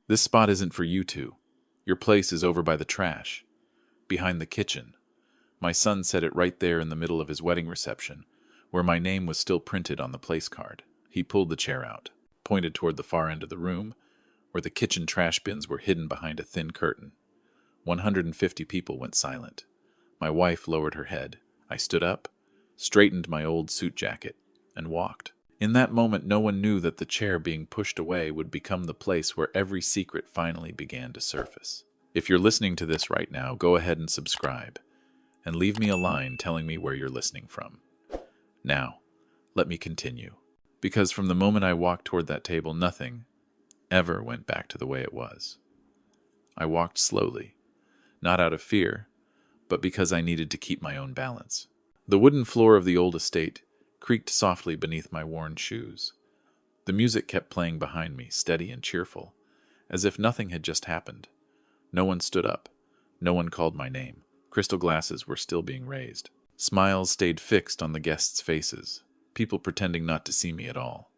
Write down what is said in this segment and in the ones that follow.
This spot isn't for you two. Your place is over by the trash, behind the kitchen. My son said it right there in the middle of his wedding reception, where my name was still printed on the place card. He pulled the chair out, pointed toward the far end of the room, where the kitchen trash bins were hidden behind a thin curtain. 150 people went silent. My wife lowered her head. I stood up, straightened my old suit jacket, and walked. In that moment, no one knew that the chair being pushed away would become the place where every secret finally began to surface. If you're listening to this right now, go ahead and subscribe, and leave me a line telling me where you're listening from. Now, let me continue. Because from the moment I walked toward that table, nothing ever went back to the way it was. I walked slowly, not out of fear, but because I needed to keep my own balance. The wooden floor of the old estate creaked softly beneath my worn shoes. The music kept playing behind me, steady and cheerful, as if nothing had just happened. No one stood up. No one called my name. Crystal glasses were still being raised. Smiles stayed fixed on the guests' faces, people pretending not to see me at all.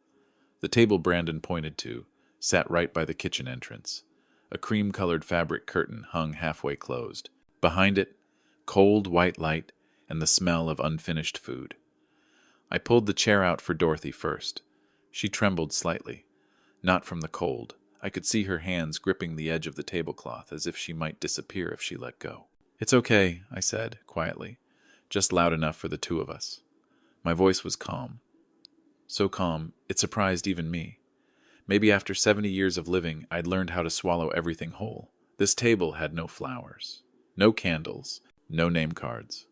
The table Brandon pointed to sat right by the kitchen entrance. A cream-colored fabric curtain hung halfway closed. Behind it, cold white light and the smell of unfinished food. I pulled the chair out for Dorothy first. She trembled slightly. Not from the cold. I could see her hands gripping the edge of the tablecloth as if she might disappear if she let go. "It's okay," I said, quietly, just loud enough for the two of us. My voice was calm. So calm, it surprised even me. Maybe after 70 years of living, I'd learned how to swallow everything whole. This table had no flowers, no candles, no name cards.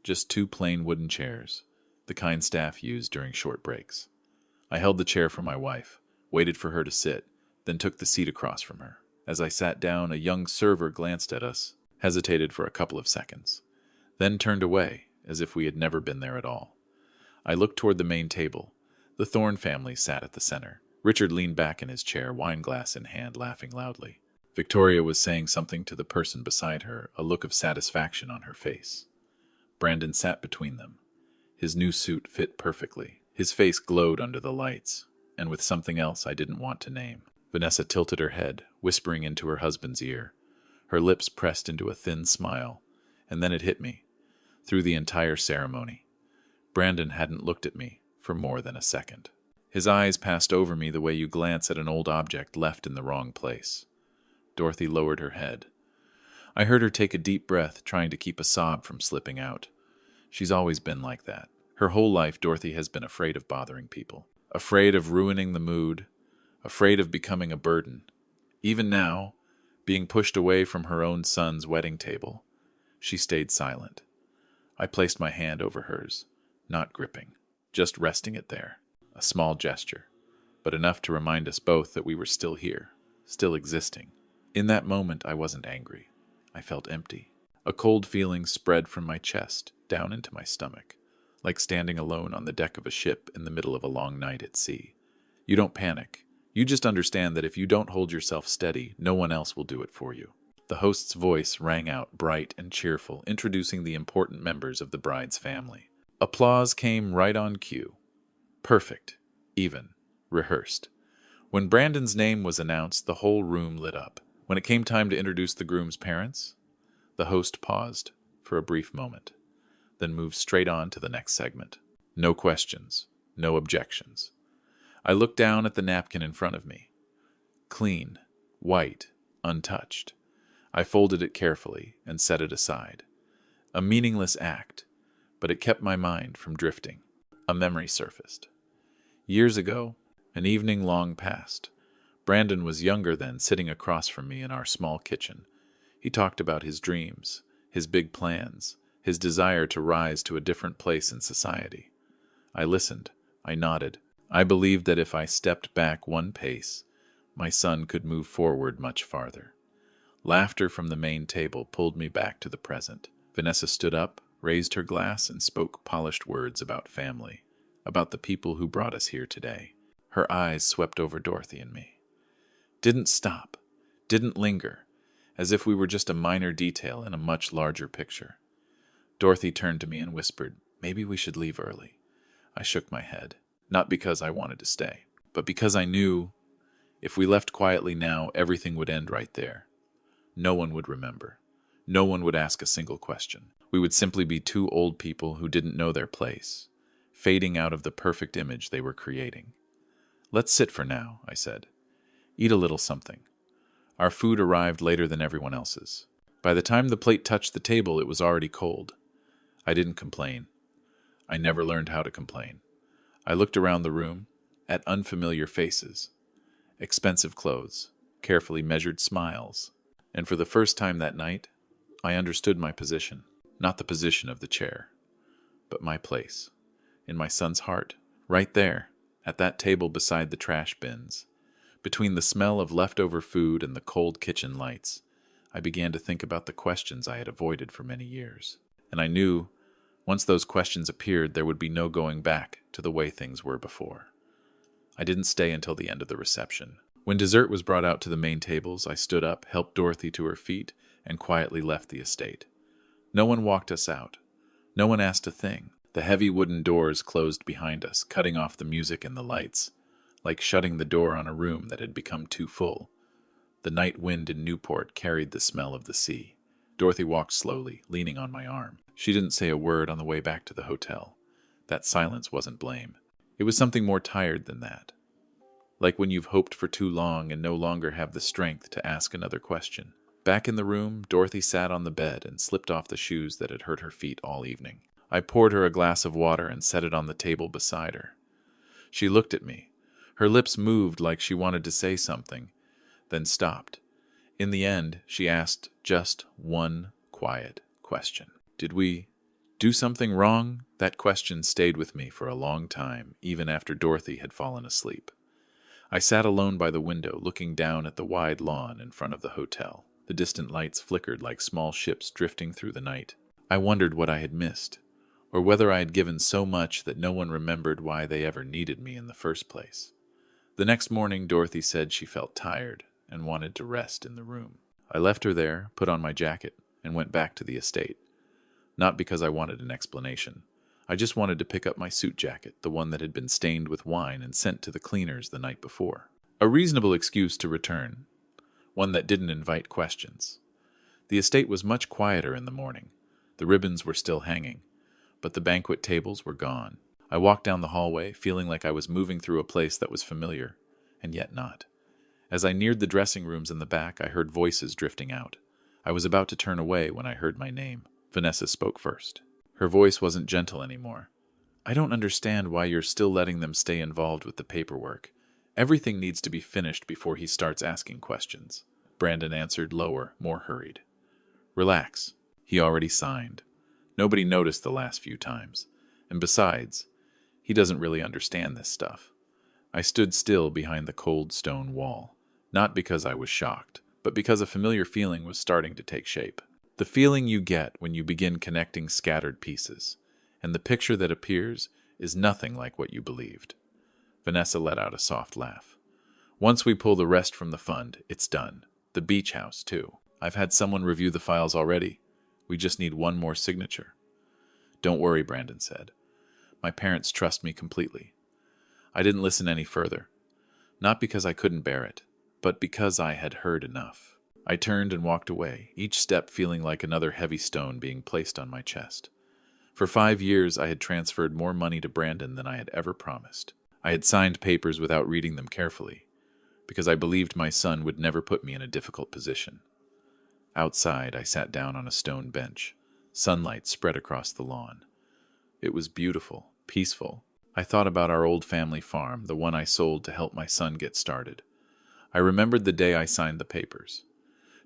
Just two plain wooden chairs, the kind staff used during short breaks. I held the chair for my wife, waited for her to sit, then took the seat across from her. As I sat down, a young server glanced at us, hesitated for a couple of seconds, then turned away, as if we had never been there at all. I looked toward the main table. The Thorne family sat at the center. Richard leaned back in his chair, wineglass in hand, laughing loudly. Victoria was saying something to the person beside her, a look of satisfaction on her face. Brandon sat between them. His new suit fit perfectly. His face glowed under the lights, and with something else I didn't want to name. Vanessa tilted her head, whispering into her husband's ear. Her lips pressed into a thin smile, and then it hit me. Through the entire ceremony, Brandon hadn't looked at me for more than a second. His eyes passed over me the way you glance at an old object left in the wrong place. Dorothy lowered her head. I heard her take a deep breath, trying to keep a sob from slipping out. She's always been like that. Her whole life, Dorothy has been afraid of bothering people, afraid of ruining the mood, afraid of becoming a burden. Even now, being pushed away from her own son's wedding table, she stayed silent. I placed my hand over hers, not gripping, just resting it there. A small gesture, but enough to remind us both that we were still here, still existing. In that moment, I wasn't angry. I felt empty. A cold feeling spread from my chest down into my stomach, like standing alone on the deck of a ship in the middle of a long night at sea. You don't panic. You just understand that if you don't hold yourself steady, no one else will do it for you. The host's voice rang out bright and cheerful, introducing the important members of the bride's family. Applause came right on cue. Perfect, even, rehearsed. When Brandon's name was announced, the whole room lit up. When it came time to introduce the groom's parents, the host paused for a brief moment, then moved straight on to the next segment. No questions, no objections. I looked down at the napkin in front of me. Clean, white, untouched. I folded it carefully and set it aside. A meaningless act, but it kept my mind from drifting. A memory surfaced. Years ago, an evening long past, Brandon was younger then, sitting across from me in our small kitchen. He talked about his dreams, his big plans, his desire to rise to a different place in society. I listened. I nodded. I believed that if I stepped back one pace, my son could move forward much farther. Laughter from the main table pulled me back to the present. Vanessa stood up, raised her glass, and spoke polished words about family, about the people who brought us here today. Her eyes swept over Dorothy and me. Didn't stop, didn't linger, as if we were just a minor detail in a much larger picture. Dorothy turned to me and whispered, "Maybe we should leave early." I shook my head, not because I wanted to stay, but because I knew If we left quietly now, everything would end right there. No one would remember. No one would ask a single question. We would simply be two old people who didn't know their place, fading out of the perfect image they were creating. "Let's sit for now," I said. "Eat a little something." Our food arrived later than everyone else's. By the time the plate touched the table, it was already cold. I didn't complain. I never learned how to complain. I looked around the room, at unfamiliar faces, expensive clothes, carefully measured smiles, and for the first time that night, I understood my position. Not the position of the chair, but my place. In my son's heart, right there, at that table beside the trash bins. Between the smell of leftover food and the cold kitchen lights, I began to think about the questions I had avoided for many years. And I knew, once those questions appeared, there would be no going back to the way things were before. I didn't stay until the end of the reception. When dessert was brought out to the main tables, I stood up, helped Dorothy to her feet, and quietly left the estate. No one walked us out. No one asked a thing. The heavy wooden doors closed behind us, cutting off the music and the lights, like shutting the door on a room that had become too full. The night wind in Newport carried the smell of the sea. Dorothy walked slowly, leaning on my arm. She didn't say a word on the way back to the hotel. That silence wasn't blame. It was something more tired than that. Like when you've hoped for too long and no longer have the strength to ask another question. Back in the room, Dorothy sat on the bed and slipped off the shoes that had hurt her feet all evening. I poured her a glass of water and set it on the table beside her. She looked at me. Her lips moved like she wanted to say something, then stopped. In the end, she asked just one quiet question. Did we do something wrong? That question stayed with me for a long time, even after Dorothy had fallen asleep. I sat alone by the window, looking down at the wide lawn in front of the hotel. The distant lights flickered like small ships drifting through the night. I wondered what I had missed, or whether I had given so much that no one remembered why they ever needed me in the first place. The next morning, Dorothy said she felt tired and wanted to rest in the room. I left her there, put on my jacket, and went back to the estate. Not because I wanted an explanation. I just wanted to pick up my suit jacket, the one that had been stained with wine and sent to the cleaners the night before. A reasonable excuse to return, one that didn't invite questions. The estate was much quieter in the morning. The ribbons were still hanging, but the banquet tables were gone. I walked down the hallway, feeling like I was moving through a place that was familiar, and yet not. As I neared the dressing rooms in the back, I heard voices drifting out. I was about to turn away when I heard my name. Vanessa spoke first. Her voice wasn't gentle anymore. "I don't understand why you're still letting them stay involved with the paperwork. Everything needs to be finished before he starts asking questions." Brandon answered, lower, more hurried. "Relax. He already signed. Nobody noticed the last few times. And besides, he doesn't really understand this stuff." I stood still behind the cold stone wall, not because I was shocked, but because a familiar feeling was starting to take shape. The feeling you get when you begin connecting scattered pieces, and the picture that appears is nothing like what you believed. Vanessa let out a soft laugh. "Once we pull the rest from the fund, it's done. The beach house, too. I've had someone review the files already. We just need one more signature." "Don't worry," Brandon said. "My parents trust me completely." I didn't listen any further, not because I couldn't bear it, but because I had heard enough. I turned and walked away, each step feeling like another heavy stone being placed on my chest. For 5 years, I had transferred more money to Brandon than I had ever promised. I had signed papers without reading them carefully, because I believed my son would never put me in a difficult position. Outside, I sat down on a stone bench. Sunlight spread across the lawn. It was beautiful, peaceful. I thought about our old family farm, the one I sold to help my son get started. I remembered the day I signed the papers.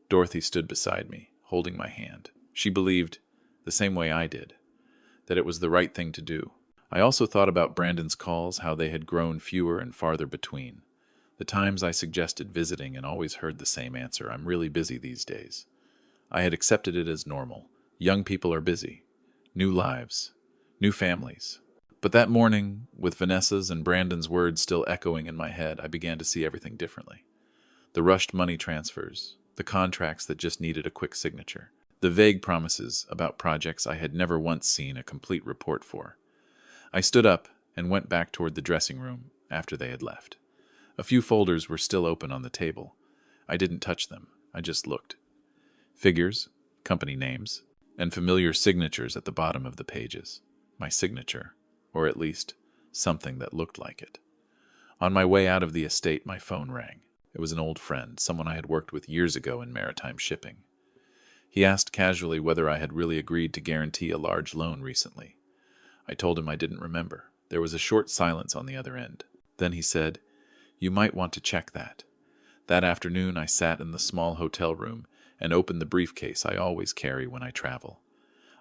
Dorothy stood beside me, holding my hand. She believed, the same way I did, that it was the right thing to do. I also thought about Brandon's calls, how they had grown fewer and farther between. The times I suggested visiting and always heard the same answer: "I'm really busy these days." I had accepted it as normal. Young people are busy. New lives. New families. But that morning, with Vanessa's and Brandon's words still echoing in my head, I began to see everything differently. The rushed money transfers, the contracts that just needed a quick signature, the vague promises about projects I had never once seen a complete report for. I stood up and went back toward the dressing room after they had left. A few folders were still open on the table. I didn't touch them. I just looked. Figures, company names, and familiar signatures at the bottom of the pages. My signature, or at least something that looked like it. On my way out of the estate, my phone rang. It was an old friend, someone I had worked with years ago in maritime shipping. He asked casually whether I had really agreed to guarantee a large loan recently. I told him I didn't remember. There was a short silence on the other end. Then he said, "You might want to check that." That afternoon I sat in the small hotel room and opened the briefcase I always carry when I travel.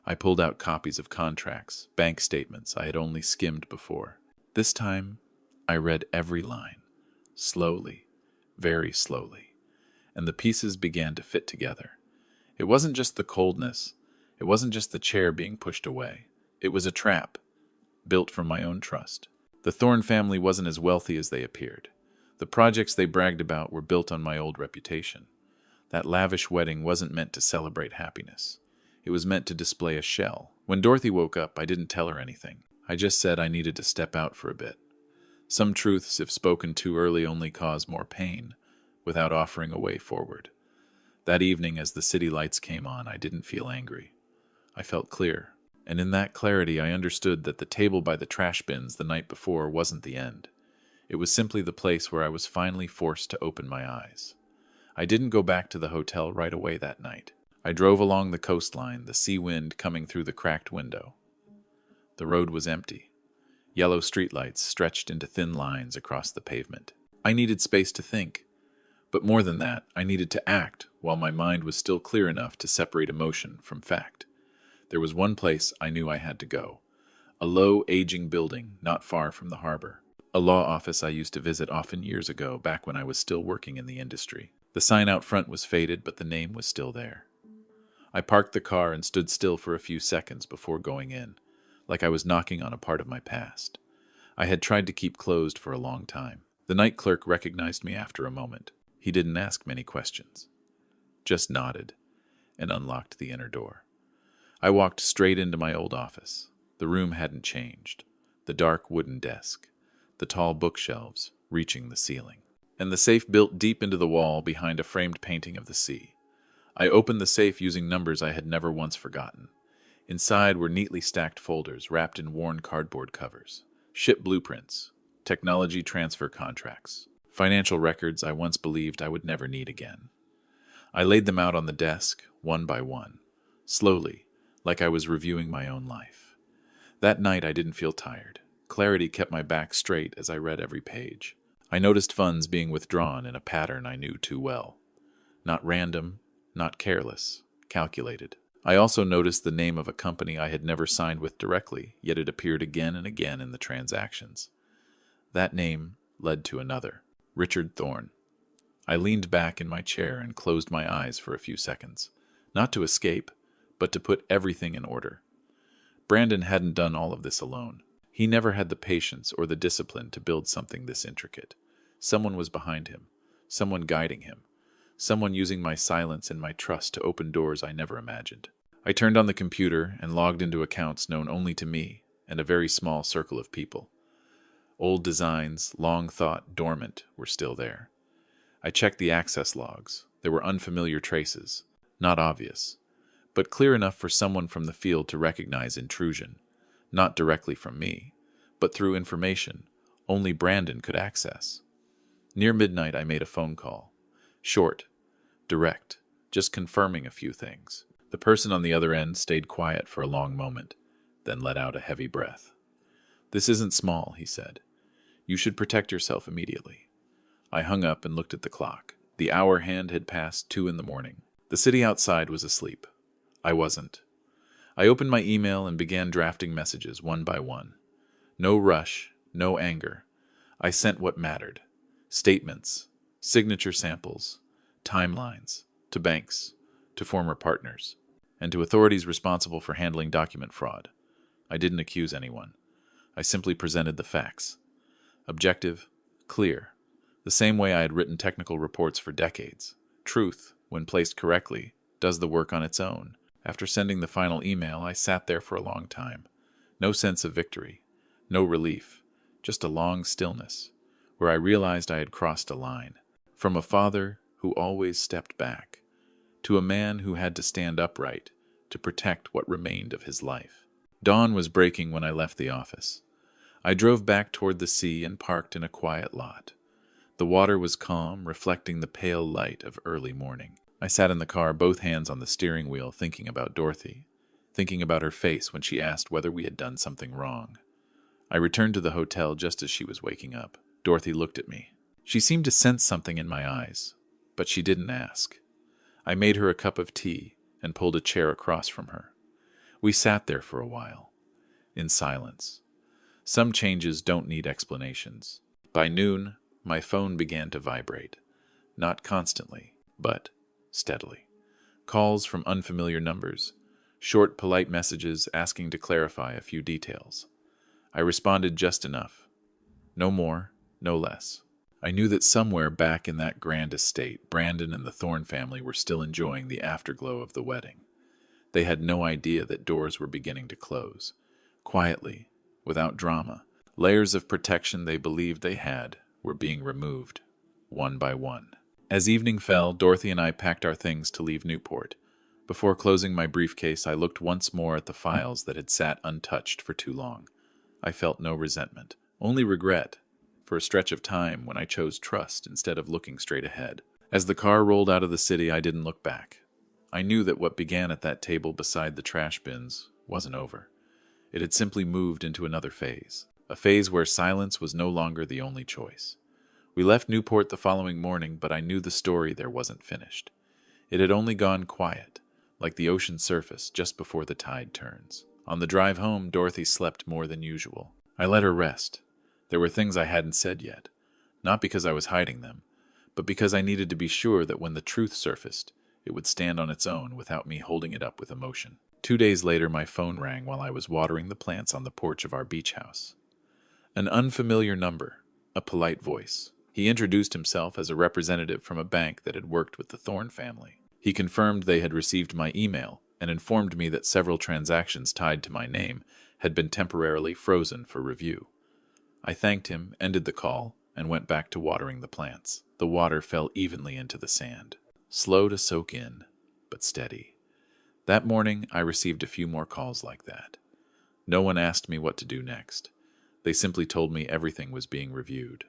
I pulled out copies of contracts, bank statements I had only skimmed before. This time, I read every line, slowly, very slowly, and the pieces began to fit together. It wasn't just the coldness, it wasn't just the chair being pushed away. It was a trap, built from my own trust. The Thorne family wasn't as wealthy as they appeared. The projects they bragged about were built on my old reputation. That lavish wedding wasn't meant to celebrate happiness. It was meant to display a shell. When Dorothy woke up, I didn't tell her anything. I just said I needed to step out for a bit. Some truths, if spoken too early, only cause more pain, without offering a way forward. That evening, as the city lights came on, I didn't feel angry. I felt clear. And in that clarity, I understood that the table by the trash bins the night before wasn't the end. It was simply the place where I was finally forced to open my eyes. I didn't go back to the hotel right away that night. I drove along the coastline, the sea wind coming through the cracked window. The road was empty. Yellow streetlights stretched into thin lines across the pavement. I needed space to think. But more than that, I needed to act while my mind was still clear enough to separate emotion from fact. There was one place I knew I had to go. A low, aging building not far from the harbor. A law office I used to visit often years ago, back when I was still working in the industry. The sign out front was faded, but the name was still there. I parked the car and stood still for a few seconds before going in, like I was knocking on a part of my past. I had tried to keep closed for a long time. The night clerk recognized me after a moment. He didn't ask many questions, just nodded and unlocked the inner door. I walked straight into my old office. The room hadn't changed. The dark wooden desk, the tall bookshelves reaching the ceiling, and the safe built deep into the wall behind a framed painting of the sea. I opened the safe using numbers I had never once forgotten. Inside were neatly stacked folders wrapped in worn cardboard covers. Ship blueprints, technology transfer contracts, financial records I once believed I would never need again. I laid them out on the desk, one by one, slowly, like I was reviewing my own life. That night I didn't feel tired. Clarity kept my back straight as I read every page. I noticed funds being withdrawn in a pattern I knew too well. Not random, not careless, calculated. I also noticed the name of a company I had never signed with directly, yet it appeared again and again in the transactions. That name led to another, Richard Thorne. I leaned back in my chair and closed my eyes for a few seconds, not to escape, but to put everything in order. Brandon hadn't done all of this alone. He never had the patience or the discipline to build something this intricate. Someone was behind him, someone guiding him, someone using my silence and my trust to open doors I never imagined. I turned on the computer and logged into accounts known only to me and a very small circle of people. Old designs, long thought dormant, were still there. I checked the access logs. There were unfamiliar traces, not obvious, but clear enough for someone from the field to recognize intrusion, not directly from me, but through information only Brandon could access. Near midnight, I made a phone call. Short, direct, just confirming a few things. The person on the other end stayed quiet for a long moment, then let out a heavy breath. "This isn't small," he said. "You should protect yourself immediately." I hung up and looked at the clock. The hour hand had passed 2 a.m. The city outside was asleep. I wasn't. I opened my email and began drafting messages one by one. No rush, no anger. I sent what mattered. Statements, signature samples, timelines, to banks, to former partners, and to authorities responsible for handling document fraud. I didn't accuse anyone. I simply presented the facts. Objective, clear, the same way I had written technical reports for decades. Truth, when placed correctly, does the work on its own. After sending the final email, I sat there for a long time. No sense of victory, no relief, just a long stillness, where I realized I had crossed a line. From a father who always stepped back, to a man who had to stand upright to protect what remained of his life. Dawn was breaking when I left the office. I drove back toward the sea and parked in a quiet lot. The water was calm, reflecting the pale light of early morning. I sat in the car, both hands on the steering wheel, thinking about Dorothy, thinking about her face when she asked whether we had done something wrong. I returned to the hotel just as she was waking up. Dorothy looked at me. She seemed to sense something in my eyes, but she didn't ask. I made her a cup of tea and pulled a chair across from her. We sat there for a while, in silence. Some changes don't need explanations. By noon, my phone began to vibrate. Not constantly, but steadily. Calls from unfamiliar numbers, short, polite messages asking to clarify a few details. I responded just enough. No more, no less. I knew that somewhere back in that grand estate, Brandon and the Thorne family were still enjoying the afterglow of the wedding. They had no idea that doors were beginning to close. Quietly, without drama, layers of protection they believed they had were being removed, one by one. As evening fell, Dorothy and I packed our things to leave Newport. Before closing my briefcase, I looked once more at the files that had sat untouched for too long. I felt no resentment, only regret, for a stretch of time when I chose trust instead of looking straight ahead. As the car rolled out of the city, I didn't look back. I knew that what began at that table beside the trash bins wasn't over. It had simply moved into another phase, a phase where silence was no longer the only choice. We left Newport the following morning, but I knew the story there wasn't finished. It had only gone quiet, like the ocean surface just before the tide turns. On the drive home, Dorothy slept more than usual. I let her rest. There were things I hadn't said yet, not because I was hiding them, but because I needed to be sure that when the truth surfaced, it would stand on its own without me holding it up with emotion. 2 days later, my phone rang while I was watering the plants on the porch of our beach house. An unfamiliar number, a polite voice. He introduced himself as a representative from a bank that had worked with the Thorne family. He confirmed they had received my email and informed me that several transactions tied to my name had been temporarily frozen for review. I thanked him, ended the call, and went back to watering the plants. The water fell evenly into the sand, slow to soak in, but steady. That morning, I received a few more calls like that. No one asked me what to do next. They simply told me everything was being reviewed.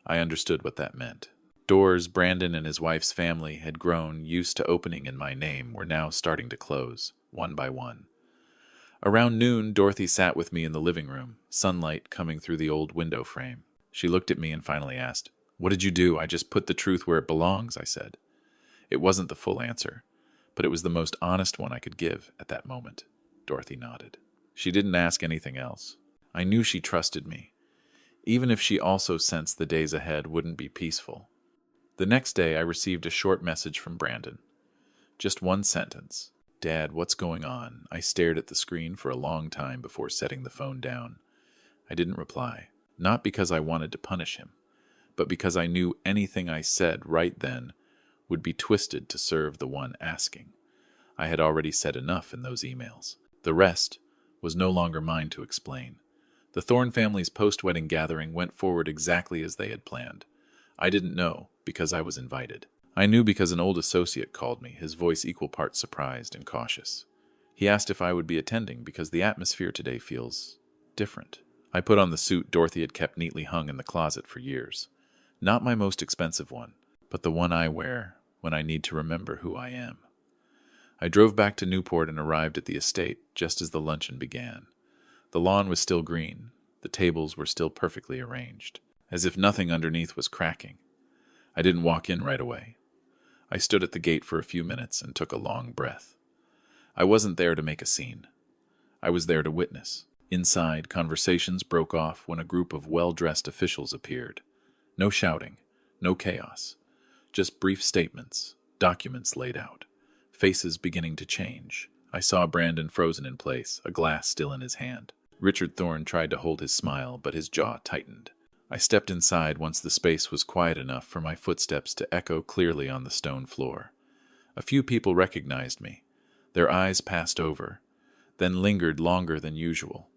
I understood what that meant. Doors Brandon and his wife's family had grown used to opening in my name were now starting to close, one by one. Around noon, Dorothy sat with me in the living room, sunlight coming through the old window frame. She looked at me and finally asked, "What did you do?" "I just put the truth where it belongs," I said. It wasn't the full answer, but it was the most honest one I could give at that moment. Dorothy nodded. She didn't ask anything else. I knew she trusted me, even if she also sensed the days ahead wouldn't be peaceful. The next day, I received a short message from Brandon. Just one sentence. "Dad, what's going on?" I stared at the screen for a long time before setting the phone down. I didn't reply, not because I wanted to punish him, but because I knew anything I said right then would be twisted to serve the one asking. I had already said enough in those emails. The rest was no longer mine to explain. The Thorne family's post-wedding gathering went forward exactly as they had planned. I didn't know because I was invited. I knew because an old associate called me, his voice equal parts surprised and cautious. He asked if I would be attending because the atmosphere today feels different. I put on the suit Dorothy had kept neatly hung in the closet for years. Not my most expensive one, but the one I wear when I need to remember who I am. I drove back to Newport and arrived at the estate just as the luncheon began. The lawn was still green. The tables were still perfectly arranged, as if nothing underneath was cracking. I didn't walk in right away. I stood at the gate for a few minutes and took a long breath. I wasn't there to make a scene. I was there to witness. Inside, conversations broke off when a group of well-dressed officials appeared. No shouting, no chaos. Just brief statements, documents laid out, faces beginning to change. I saw Brandon frozen in place, a glass still in his hand. Richard Thorne tried to hold his smile, but his jaw tightened. I stepped inside once the space was quiet enough for my footsteps to echo clearly on the stone floor. A few people recognized me. Their eyes passed over, then lingered longer than usual.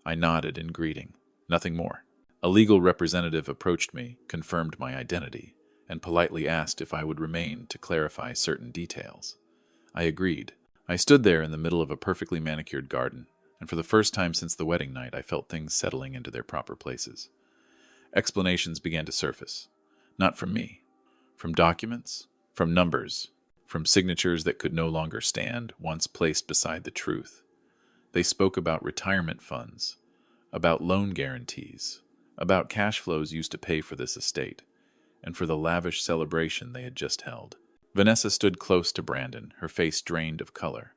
I nodded in greeting. Nothing more. A legal representative approached me, confirmed my identity, and politely asked if I would remain to clarify certain details. I agreed. I stood there in the middle of a perfectly manicured garden, and for the first time since the wedding night I felt things settling into their proper places. Explanations began to surface. Not from me. From documents, from numbers, from signatures that could no longer stand once placed beside the truth. They spoke about retirement funds, about loan guarantees, about cash flows used to pay for this estate, and for the lavish celebration they had just held. Vanessa stood close to Brandon, her face drained of color.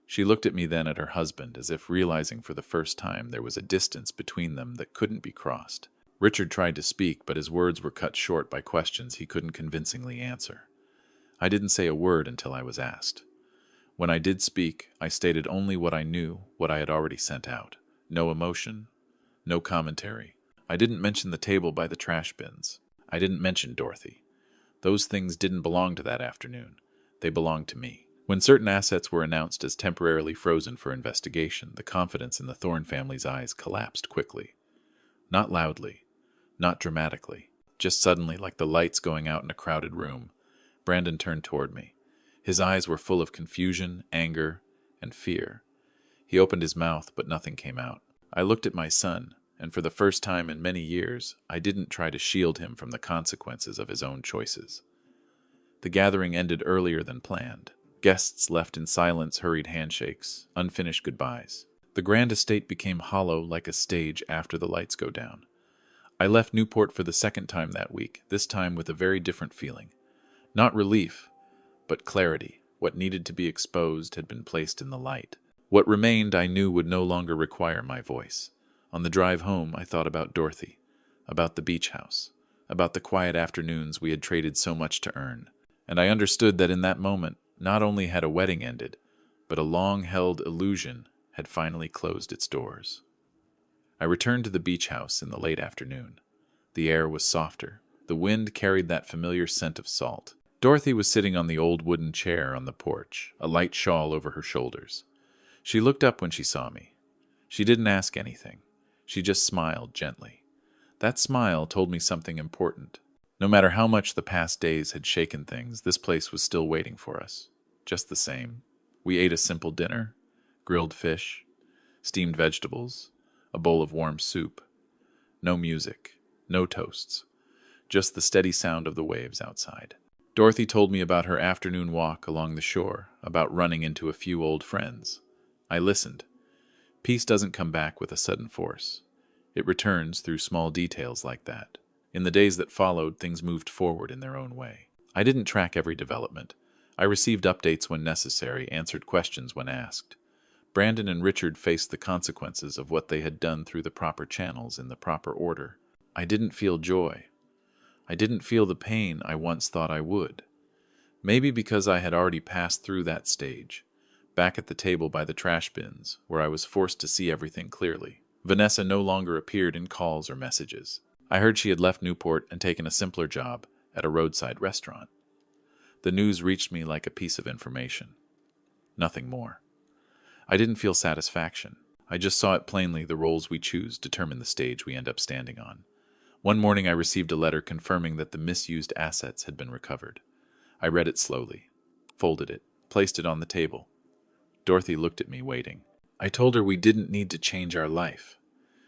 She looked at me, then at her husband, as if realizing for the first time there was a distance between them that couldn't be crossed. Richard tried to speak, but his words were cut short by questions he couldn't convincingly answer. I didn't say a word until I was asked. When I did speak, I stated only what I knew, what I had already sent out. No emotion, no commentary. I didn't mention the table by the trash bins. I didn't mention Dorothy. Those things didn't belong to that afternoon. They belonged to me. When certain assets were announced as temporarily frozen for investigation, the confidence in the Thorne family's eyes collapsed quickly. Not loudly, not dramatically, just suddenly, like the lights going out in a crowded room. Brandon turned toward me. His eyes were full of confusion, anger, and fear. He opened his mouth, but nothing came out. I looked at my son, and for the first time in many years, I didn't try to shield him from the consequences of his own choices. The gathering ended earlier than planned. Guests left in silence, hurried handshakes, unfinished goodbyes. The grand estate became hollow like a stage after the lights go down. I left Newport for the second time that week, this time with a very different feeling. Not relief, but clarity. What needed to be exposed had been placed in the light. What remained I knew would no longer require my voice. On the drive home, I thought about Dorothy, about the beach house, about the quiet afternoons we had traded so much to earn. And I understood that in that moment, not only had a wedding ended, but a long-held illusion had finally closed its doors. I returned to the beach house in the late afternoon. The air was softer. The wind carried that familiar scent of salt. Dorothy was sitting on the old wooden chair on the porch, a light shawl over her shoulders. She looked up when she saw me. She didn't ask anything. She just smiled gently. That smile told me something important. No matter how much the past days had shaken things, this place was still waiting for us. Just the same. We ate a simple dinner, grilled fish, steamed vegetables, a bowl of warm soup. No music, no toasts, just the steady sound of the waves outside. Dorothy told me about her afternoon walk along the shore, about running into a few old friends. I listened. Peace doesn't come back with a sudden force. It returns through small details like that. In the days that followed, things moved forward in their own way. I didn't track every development. I received updates when necessary, answered questions when asked. Brandon and Richard faced the consequences of what they had done through the proper channels in the proper order. I didn't feel joy. I didn't feel the pain I once thought I would. Maybe because I had already passed through that stage, back at the table by the trash bins, where I was forced to see everything clearly. Vanessa no longer appeared in calls or messages. I heard she had left Newport and taken a simpler job at a roadside restaurant. The news reached me like a piece of information. Nothing more. I didn't feel satisfaction. I just saw it plainly. The roles we choose determine the stage we end up standing on. One morning I received a letter confirming that the misused assets had been recovered. I read it slowly, folded it, placed it on the table. Dorothy looked at me, waiting. I told her we didn't need to change our life.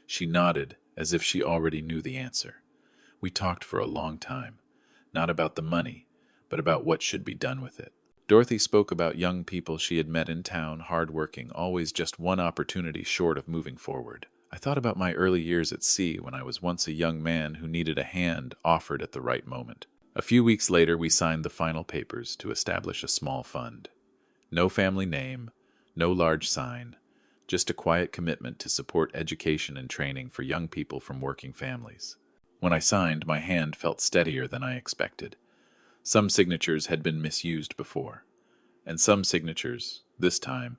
She nodded, as if she already knew the answer. We talked for a long time, not about the money, but about what should be done with it. Dorothy spoke about young people she had met in town, hard-working, always just one opportunity short of moving forward. I thought about my early years at sea when I was once a young man who needed a hand offered at the right moment. A few weeks later, we signed the final papers to establish a small fund. No family name, no large sign, just a quiet commitment to support education and training for young people from working families. When I signed, my hand felt steadier than I expected. Some signatures had been misused before, and some signatures, this time,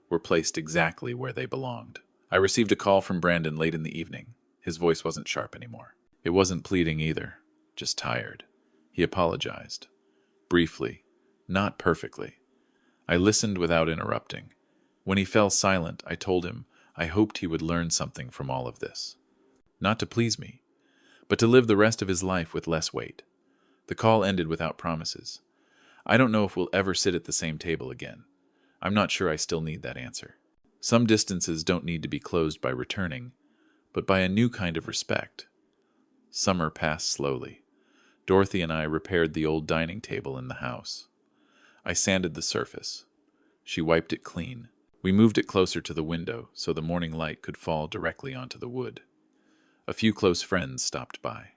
were placed exactly where they belonged. I received a call from Brandon late in the evening. His voice wasn't sharp anymore. It wasn't pleading either, just tired. He apologized. Briefly, not perfectly. I listened without interrupting. When he fell silent, I told him I hoped he would learn something from all of this. Not to please me, but to live the rest of his life with less weight. The call ended without promises. I don't know if we'll ever sit at the same table again. I'm not sure I still need that answer. Some distances don't need to be closed by returning, but by a new kind of respect. Summer passed slowly. Dorothy and I repaired the old dining table in the house. I sanded the surface. She wiped it clean. We moved it closer to the window so the morning light could fall directly onto the wood. A few close friends stopped by.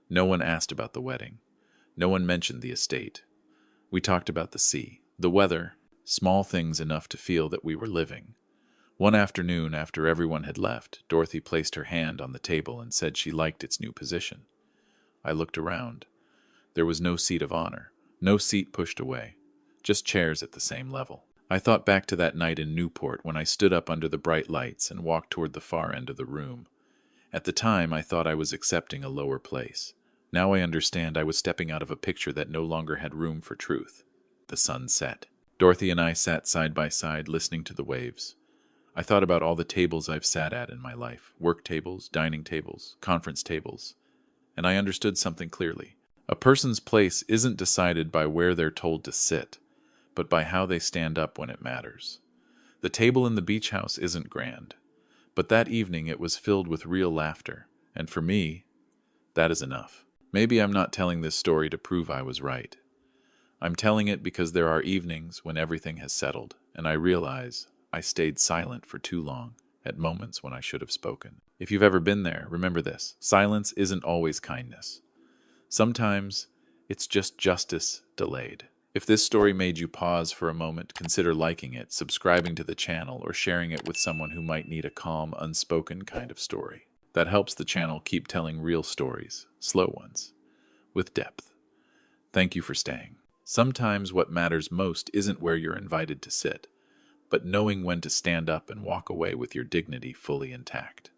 No one asked about the wedding. No one mentioned the estate. We talked about the sea, the weather, small things enough to feel that we were living. One afternoon, after everyone had left, Dorothy placed her hand on the table and said she liked its new position. I looked around. There was no seat of honor, no seat pushed away, just chairs at the same level. I thought back to that night in Newport when I stood up under the bright lights and walked toward the far end of the room. At the time, I thought I was accepting a lower place. Now I understand I was stepping out of a picture that no longer had room for truth. The sun set. Dorothy and I sat side by side, listening to the waves. I thought about all the tables I've sat at in my life, work tables, dining tables, conference tables, and I understood something clearly. A person's place isn't decided by where they're told to sit, but by how they stand up when it matters. The table in the beach house isn't grand, but that evening it was filled with real laughter, and for me, that is enough. Maybe I'm not telling this story to prove I was right. I'm telling it because there are evenings when everything has settled, and I realize I stayed silent for too long at moments when I should have spoken. If you've ever been there, remember this: silence isn't always kindness. Sometimes it's just justice delayed. If this story made you pause for a moment, consider liking it, subscribing to the channel, or sharing it with someone who might need a calm, unspoken kind of story. That helps the channel keep telling real stories, slow ones, with depth. Thank you for staying. Sometimes what matters most isn't where you're invited to sit, but knowing when to stand up and walk away with your dignity fully intact.